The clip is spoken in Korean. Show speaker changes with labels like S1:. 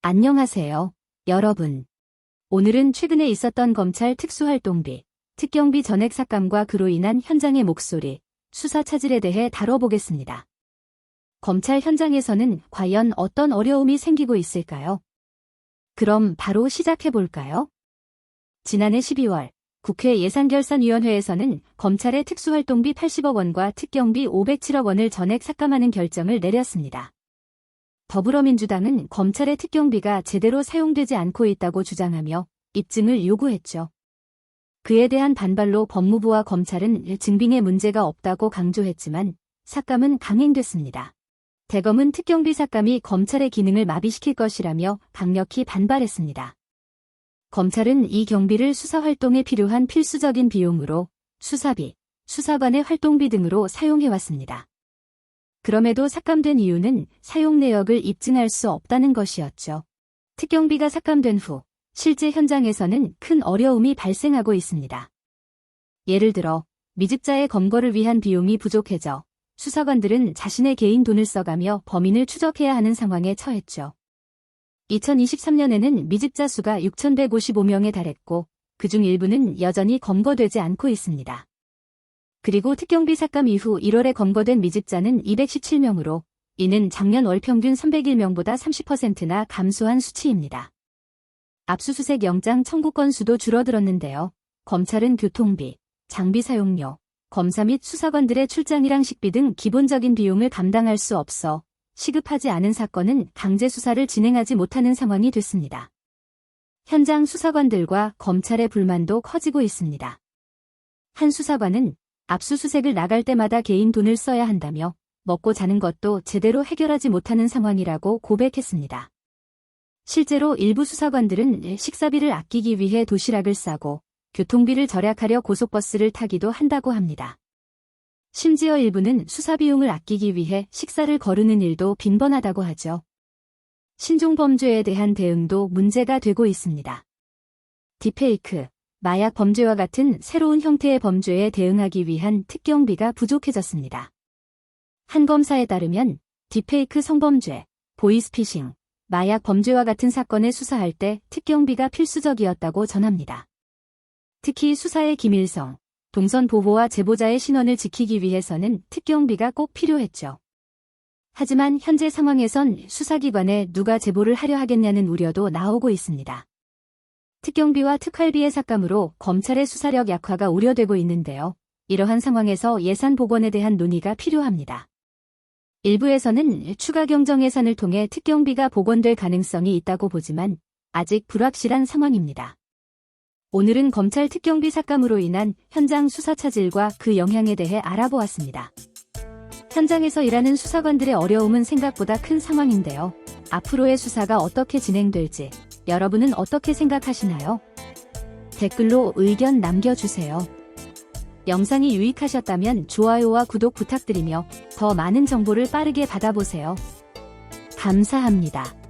S1: 안녕하세요, 여러분. 오늘은 최근에 있었던 검찰 특수활동비, 특경비 전액 삭감과 그로 인한 현장의 목소리, 수사 차질에 대해 다뤄보겠습니다. 검찰 현장에서는 과연 어떤 어려움이 생기고 있을까요? 그럼 바로 시작해볼까요? 지난해 12월 국회 예산결산위원회에서는 검찰의 특수활동비 80억 원과 특경비 507억 원을 전액 삭감하는 결정을 내렸습니다. 더불어민주당은 검찰의 특경비가 제대로 사용되지 않고 있다고 주장하며 입증을 요구했죠. 그에 대한 반발로 법무부와 검찰은 증빙에 문제가 없다고 강조했지만 삭감은 강행됐습니다. 대검은 특경비 삭감이 검찰의 기능을 마비시킬 것이라며 강력히 반발했습니다. 검찰은 이 경비를 수사활동에 필요한 필수적인 비용으로 수사비, 수사관의 활동비 등으로 사용해왔습니다. 그럼에도 삭감된 이유는 사용 내역을 입증할 수 없다는 것이었죠. 특경비가 삭감된 후 실제 현장에서는 큰 어려움이 발생하고 있습니다. 예를 들어 미집자의 검거를 위한 비용이 부족해져 수사관들은 자신의 개인 돈을 써가며 범인을 추적해야 하는 상황에 처했죠. 2023년에는 미집자 수가 6,155명에 달했고 그중 일부는 여전히 검거되지 않고 있습니다. 그리고 특경비 삭감 이후 1월에 검거된 미집자는 217명으로 이는 작년 월 평균 301명보다 30%나 감소한 수치입니다. 압수수색 영장 청구 건수도 줄어들었는데요. 검찰은 교통비, 장비 사용료, 검사 및 수사관들의 출장이랑 식비 등 기본적인 비용을 감당할 수 없어 시급하지 않은 사건은 강제 수사를 진행하지 못하는 상황이 됐습니다. 현장 수사관들과 검찰의 불만도 커지고 있습니다. 한 수사관은 압수수색을 나갈 때마다 개인 돈을 써야 한다며 먹고 자는 것도 제대로 해결하지 못하는 상황이라고 고백했습니다. 실제로 일부 수사관들은 식사비를 아끼기 위해 도시락을 싸고 교통비를 절약하려 고속버스를 타기도 한다고 합니다. 심지어 일부는 수사비용을 아끼기 위해 식사를 거르는 일도 빈번하다고 하죠. 신종범죄에 대한 대응도 문제가 되고 있습니다. 딥페이크, 마약 범죄와 같은 새로운 형태의 범죄에 대응하기 위한 특경비가 부족해졌습니다. 한 검사에 따르면 딥페이크 성범죄, 보이스피싱, 마약 범죄와 같은 사건을 수사할 때 특경비가 필수적이었다고 전합니다. 특히 수사의 기밀성, 동선 보호와 제보자의 신원을 지키기 위해서는 특경비가 꼭 필요했죠. 하지만 현재 상황에선 수사기관에 누가 제보를 하려 하겠냐는 우려도 나오고 있습니다. 특경비와 특활비의 삭감으로 검찰의 수사력 약화가 우려되고 있는데요. 이러한 상황에서 예산 복원에 대한 논의가 필요합니다. 일부에서는 추가 경정 예산을 통해 특경비가 복원될 가능성이 있다고 보지만 아직 불확실한 상황입니다. 오늘은 검찰 특경비 삭감으로 인한 현장 수사 차질과 그 영향에 대해 알아보았습니다. 현장에서 일하는 수사관들의 어려움은 생각보다 큰 상황인데요. 앞으로의 수사가 어떻게 진행될지 여러분은 어떻게 생각하시나요? 댓글로 의견 남겨주세요. 영상이 유익하셨다면 좋아요와 구독 부탁드리며 더 많은 정보를 빠르게 받아보세요. 감사합니다.